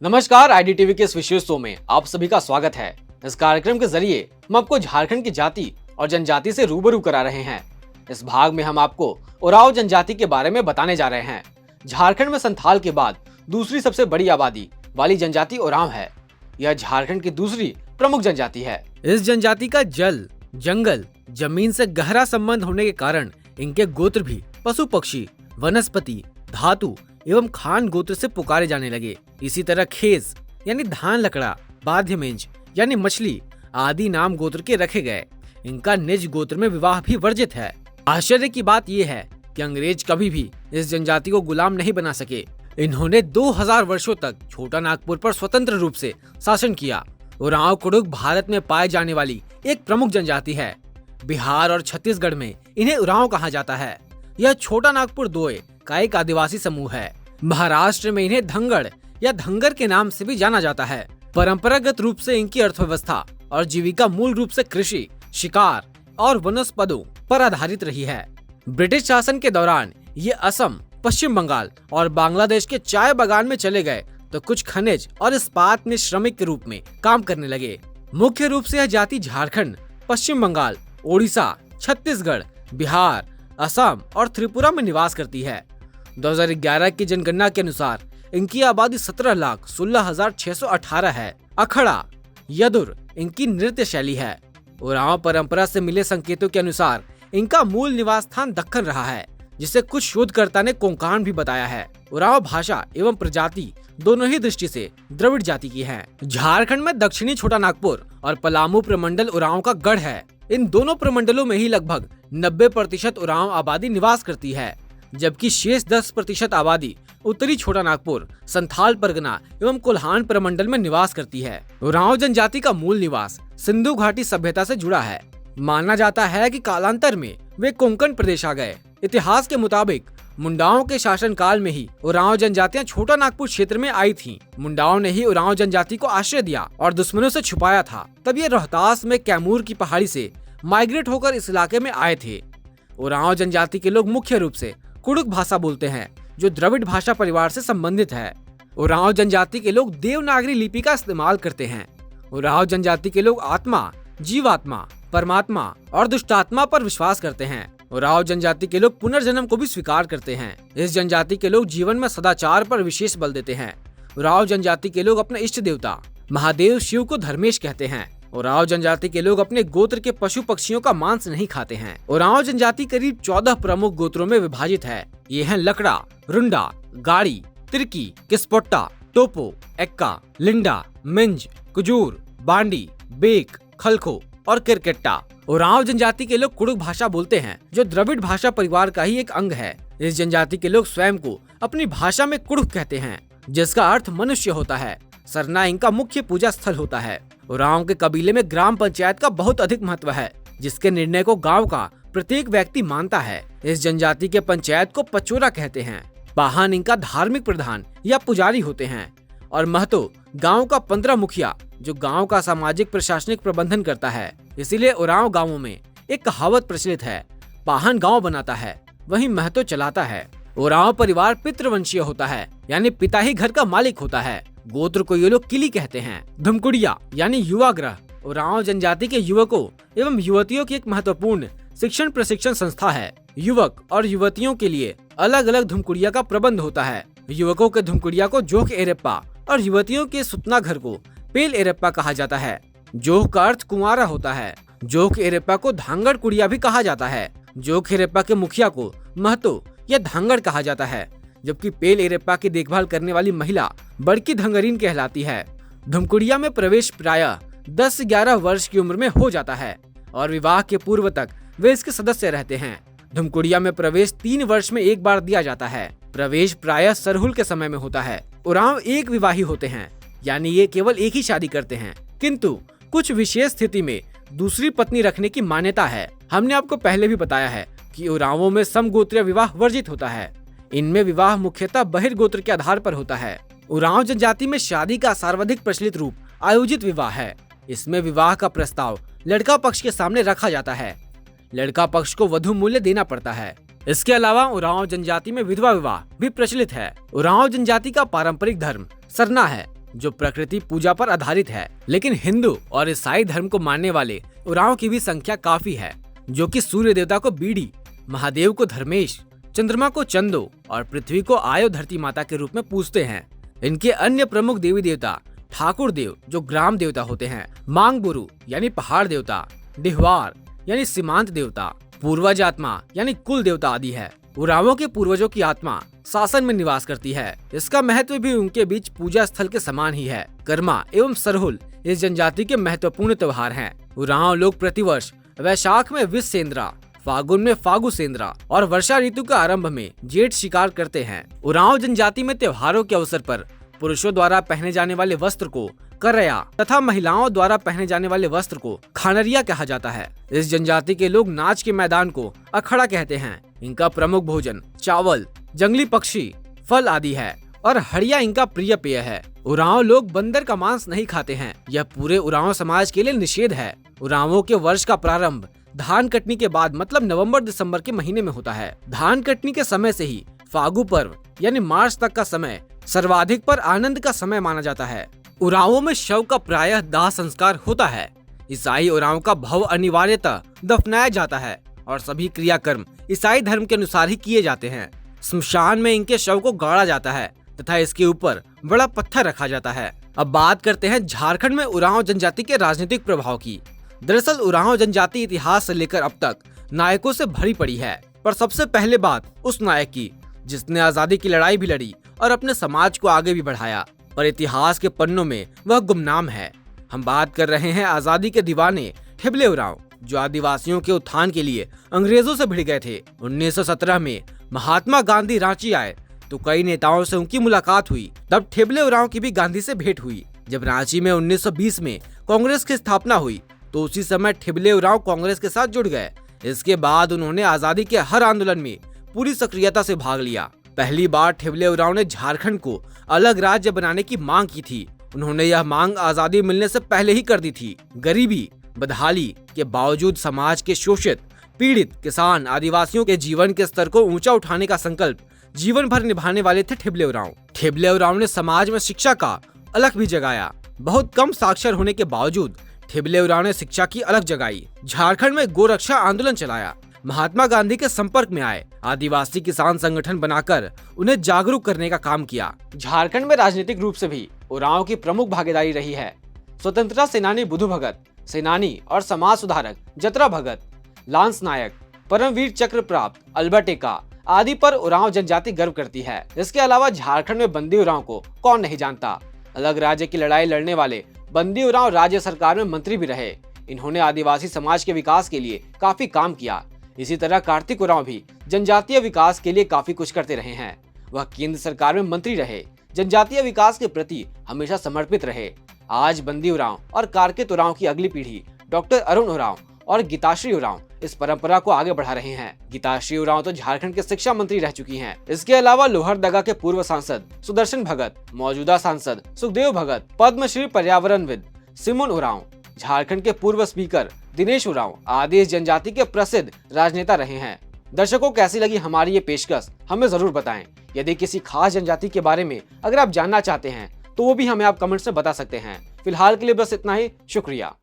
नमस्कार, आईडीटीवी के इस विशेष शो में आप सभी का स्वागत है। इस कार्यक्रम के जरिए हम आपको झारखंड की जाति और जनजाति से रूबरू करा रहे हैं। इस भाग में हम आपको उरांव जनजाति के बारे में बताने जा रहे हैं। झारखंड में संथाल के बाद दूसरी सबसे बड़ी आबादी वाली जनजाति उरांव है। यह झारखंड की दूसरी प्रमुख जनजाति है। इस जनजाति का जल, जंगल, जमीन से गहरा संबंध होने के कारण इनके गोत्र भी पशु पक्षी, वनस्पति, धातु एवं खान गोत्र से पुकारे जाने लगे। इसी तरह खेस यानी धान लकड़ा, बाध्यमेंज यानी मछली आदि नाम गोत्र के रखे गए। इनका निज गोत्र में विवाह भी वर्जित है। आश्चर्य की बात यह है कि अंग्रेज कभी भी इस जनजाति को गुलाम नहीं बना सके। इन्होंने 2000 वर्षों तक छोटा नागपुर पर स्वतंत्र रूप से शासन किया। उरांव कुड़ुक भारत में पाए जाने वाली एक प्रमुख जनजाति है। बिहार और छत्तीसगढ़ में इन्हें उरांव कहा जाता है। यह छोटा नागपुर दोए का एक आदिवासी समूह है। महाराष्ट्र में इन्हें धंगड़ या धंगर के नाम से भी जाना जाता है। परंपरागत रूप से इनकी अर्थव्यवस्था और जीविका मूल रूप से कृषि, शिकार और वनस्पतों पर आधारित रही है। ब्रिटिश शासन के दौरान ये असम, पश्चिम बंगाल और बांग्लादेश के चाय बागान में चले गए तो कुछ खनिज और इस्पात में श्रमिक के रूप में काम करने लगे। मुख्य रूप से यह जाति झारखंड, पश्चिम बंगाल, ओडिशा, छत्तीसगढ़, बिहार, असम और त्रिपुरा में निवास करती है। 2011 की जनगणना के अनुसार इनकी आबादी 17,16,618 है। अखड़ा, यदुर इनकी नृत्य शैली है। उरांव परंपरा से मिले संकेतों के अनुसार इनका मूल निवास स्थान दक्कन रहा है, जिसे कुछ शोधकर्ता ने कोंकाण भी बताया है। उरांव भाषा एवं प्रजाति दोनों ही दृष्टि से द्रविड़ जाति की है। झारखंड में दक्षिणी छोटा नागपुर और पलामू प्रमंडल उरांव का गढ़ है। इन दोनों प्रमंडलों में ही लगभग 90% उरांव आबादी निवास करती है, जबकि शेष 10% आबादी उत्तरी छोटा नागपुर, संथाल परगना एवं कोल्हान प्रमंडल में निवास करती है। उरांव जनजाति का मूल निवास सिंधु घाटी सभ्यता से जुड़ा है। माना जाता है कि कालांतर में वे कोंकण प्रदेश आ गए। इतिहास के मुताबिक मुंडाओं के शासन काल में ही उरांव जनजातियां छोटा नागपुर क्षेत्र में आई थीं। मुंडाओं ने ही उरांव जनजाति को आश्रय दिया और दुश्मनों से छुपाया था। तब ये रोहतास में कैमूर की पहाड़ी से माइग्रेट होकर इस इलाके में आए थे। उरांव जनजाति के लोग मुख्य रूप से कुड़ुक भाषा बोलते हैं, जो द्रविड़ भाषा परिवार से संबंधित है। उरांव जनजाति के लोग देवनागरी लिपि का इस्तेमाल करते हैं। उरांव जनजाति के लोग आत्मा, जीवात्मा, परमात्मा और दुष्टात्मा पर विश्वास करते हैं। उरांव जनजाति के लोग पुनर्जन्म को भी स्वीकार करते हैं। इस जनजाति के लोग जीवन में सदाचार पर विशेष बल देते हैं। उरांव जनजाति के लोग अपने इष्ट देवता महादेव शिव को धर्मेश कहते हैं। उरांव जनजाति के लोग अपने गोत्र के पशु पक्षियों का मांस नहीं खाते हैं। उरांव जनजाति करीब 14 प्रमुख गोत्रों में विभाजित है। ये हैं लकड़ा, रुंडा, गाड़ी, तिरकी, किस्पोट्टा, टोपो, एक्का, लिंडा, मिंज, कुजूर, बांडी, बेक, खलखो और किरकेट्टा। उरांव जनजाति के लोग कुड़ुक भाषा बोलते हैं, जो द्रविड़ भाषा परिवार का ही एक अंग है। इस जनजाति के लोग स्वयं को अपनी भाषा में कुड़ुक कहते हैं, जिसका अर्थ मनुष्य होता है। सरना इनका मुख्य पूजा स्थल होता है। उरांव के कबीले में ग्राम पंचायत का बहुत अधिक महत्व है, जिसके निर्णय को गांव का प्रत्येक व्यक्ति मानता है। इस जनजाति के पंचायत को पचोरा कहते हैं। पाहन इनका धार्मिक प्रधान या पुजारी होते हैं और महतो गांव का 15 मुखिया, जो गांव का सामाजिक प्रशासनिक प्रबंधन करता है। इसीलिए उरांव गांवों में एक कहावत प्रचलित है, पाहन गांव बनाता है, वहीं महतो चलाता है। उरांव परिवार पितृवंशीय होता है, यानी पिता ही घर का मालिक होता है। गोत्र को ये लोग किली कहते हैं। धुमकुड़िया यानी युवा ग्रह उरांव जनजाति के युवकों एवं युवतियों की एक महत्वपूर्ण शिक्षण प्रशिक्षण संस्था है। युवक और युवतियों के लिए अलग अलग धुमकुड़िया का प्रबंध होता है। युवकों के धुमकुड़िया को जोक एरेप्पा और युवतियों के सुतना घर को पेल एरेप्पा कहा जाता है। जोक का अर्थ कुंवारा होता है। जोक एरेप्पा को धांगड़ कुड़िया भी कहा जाता है। जोक एरेप्पा के मुखिया को महतो या धांगड़ कहा जाता है, जबकि पेल एरेप्पा की देखभाल करने वाली महिला बड़की धंगरीन कहलाती है। धुमकुड़िया में प्रवेश प्रायः 10 से 11 वर्ष की उम्र में हो जाता है और विवाह के पूर्व तक वे इसके सदस्य रहते हैं। धुमकुड़िया में प्रवेश 3 वर्ष में एक बार दिया जाता है। प्रवेश प्रायः सरहुल के समय में होता है। उरांव एक विवाही होते हैं, यानी ये केवल एक ही शादी करते हैं, किंतु कुछ विशेष स्थिति में दूसरी पत्नी रखने की मान्यता है। हमने आपको पहले भी बताया है कि उरांवों में समगोत्रीय विवाह वर्जित होता है। इनमें विवाह मुख्यतः बहिर्गोत्र के आधार पर होता है। उरांव जनजाति में शादी का सर्वाधिक प्रचलित रूप आयोजित विवाह है। इसमें विवाह का प्रस्ताव लड़का पक्ष के सामने रखा जाता है। लड़का पक्ष को वधु मूल्य देना पड़ता है। इसके अलावा उरांव जनजाति में विधवा विवाह भी प्रचलित है। उरांव जनजाति का पारंपरिक धर्म सरना है। जो प्रकृति पूजा पर आधारित है। लेकिन हिंदू और ईसाई धर्म को मानने वाले उरांव की भी संख्या काफी है, जो कि सूर्य देवता को बीड़ी, महादेव को धर्मेश, चंद्रमा को चंदो और पृथ्वी को आयो धरती माता के रूप में पूजते हैं। इनके अन्य प्रमुख देवी देवता ठाकुर देव जो ग्राम देवता होते हैं, मांगबुरु यानी पहाड़ देवता, डिहवार यानी सीमांत देवता, पूर्वज आत्मा यानी कुल देवता आदि है। उरांवों के पूर्वजों की आत्मा शासन में निवास करती है। इसका महत्व भी उनके बीच पूजा स्थल के समान ही है। कर्मा एवं सरहुल इस जनजाति के महत्वपूर्ण त्योहार हैं। उरांव लोग प्रतिवर्ष वैशाख में विषसेंद्रा, फागुन में फागु सेंद्रा और वर्षा ऋतु के आरंभ में जेठ शिकार करते हैं। उरांव जनजाति में त्योहारों के अवसर पर पुरुषों द्वारा पहने जाने वाले वस्त्र को करया तथा महिलाओं द्वारा पहने जाने वाले वस्त्र को खानरिया कहा जाता है। इस जनजाति के लोग नाच के मैदान को अखड़ा कहते हैं। इनका प्रमुख भोजन चावल, जंगली पक्षी, फल आदि है और हड़िया इनका प्रिय पेय है। उरांव लोग बंदर का मांस नहीं खाते हैं। यह पूरे उरांव समाज के लिए निषेध है। उरांवों के वर्ष का प्रारंभ धान कटनी के बाद मतलब नवंबर दिसंबर के महीने में होता है। धान कटनी के समय से ही फागु पर्व यानी मार्च तक का समय सर्वाधिक पर आनंद का समय माना जाता है। उरांवों में शव का प्रायः दाह संस्कार होता है। ईसाई उरांव का भव अनिवार्यतः दफनाया जाता है और सभी क्रियाकर्म ईसाई धर्म के अनुसार ही किए जाते हैं। स्मशान में इनके शव को गाड़ा जाता है तथा इसके ऊपर बड़ा पत्थर रखा जाता है। अब बात करते हैं झारखंड में उरांव जनजाति के राजनीतिक प्रभाव की। दरअसल उरांव जनजाति इतिहास से लेकर अब तक नायकों से भरी पड़ी है, पर सबसे पहले बात उस नायक की जिसने आजादी की लड़ाई भी लड़ी और अपने समाज को आगे भी बढ़ाया, पर इतिहास के पन्नों में वह गुमनाम है। हम बात कर रहे हैं आजादी के दीवाने ठिबले उरांव, जो आदिवासियों के उत्थान के लिए अंग्रेजों से भिड़ गए थे। 1917 में महात्मा गांधी रांची आए तो कई नेताओं से उनकी मुलाकात हुई। तब ठिबले उरांव की भी गांधी से भेंट हुई। जब रांची में 1920 में कांग्रेस की स्थापना हुई तो उसी समय ठिबले उरांव कांग्रेस के साथ जुड़ गए। इसके बाद उन्होंने आजादी के हर आंदोलन में पूरी सक्रियता से भाग लिया। पहली बार ठिबले उरांव ने झारखंड को अलग राज्य बनाने की मांग की थी। उन्होंने यह मांग आजादी मिलने से पहले ही कर दी थी। गरीबी, बदहाली के बावजूद समाज के शोषित, पीड़ित किसान, आदिवासियों के जीवन के स्तर को ऊंचा उठाने का संकल्प जीवन भर निभाने वाले थे ठिबले उरांव। ठिबले उरांव ने समाज में शिक्षा का अलख भी जगाया। बहुत कम साक्षर होने के बावजूद ठिबले उरांव ने शिक्षा की अलख जगाई। झारखंड में गोरक्षा आंदोलन चलाया, महात्मा गांधी के संपर्क में आए, आदिवासी किसान संगठन बनाकर उन्हें जागरूक करने का काम किया। झारखंड में राजनीतिक रूप से भी उरांव की प्रमुख भागीदारी रही है। स्वतंत्रता सेनानी बुधु भगत, सेनानी और समाज सुधारक जतरा भगत, लांस नायक, परमवीर चक्र प्राप्त अल्बर्ट एक्का आदि पर उरांव जनजाति गर्व करती है। इसके अलावा झारखंड में बंदी उरांव को कौन नहीं जानता। अलग राज्य की लड़ाई लड़ने वाले बंदी उरांव राज्य सरकार में मंत्री भी रहे। इन्होंने आदिवासी समाज के विकास के लिए काफी काम किया। इसी तरह कार्तिक उरांव भी जनजातीय विकास के लिए काफी कुछ करते रहे हैं। वह केंद्र सरकार में मंत्री रहे, जनजातीय विकास के प्रति हमेशा समर्पित रहे। आज बंदी उरांव और कार्तिक उरांव की अगली पीढ़ी डॉक्टर अरुण उरांव और गीताश्री उरांव इस परंपरा को आगे बढ़ा रहे हैं। गीताश्री उरांव तो झारखंड के शिक्षा मंत्री रह चुकी हैं। इसके अलावा लोहरदगा के पूर्व सांसद सुदर्शन भगत, मौजूदा सांसद सुखदेव भगत, पद्मश्री पर्यावरणविद सिमुन उरांव, झारखंड के पूर्व स्पीकर दिनेश उरांव आदि इस जनजाति के प्रसिद्ध राजनेता रहे हैं। दर्शकों, कैसी लगी हमारी ये पेशकश हमें जरूर बताएं। यदि किसी खास जनजाति के बारे में अगर आप जानना चाहते हैं तो वो भी हमें आप कमेंट्स में बता सकते हैं। फिलहाल के लिए बस इतना ही। शुक्रिया।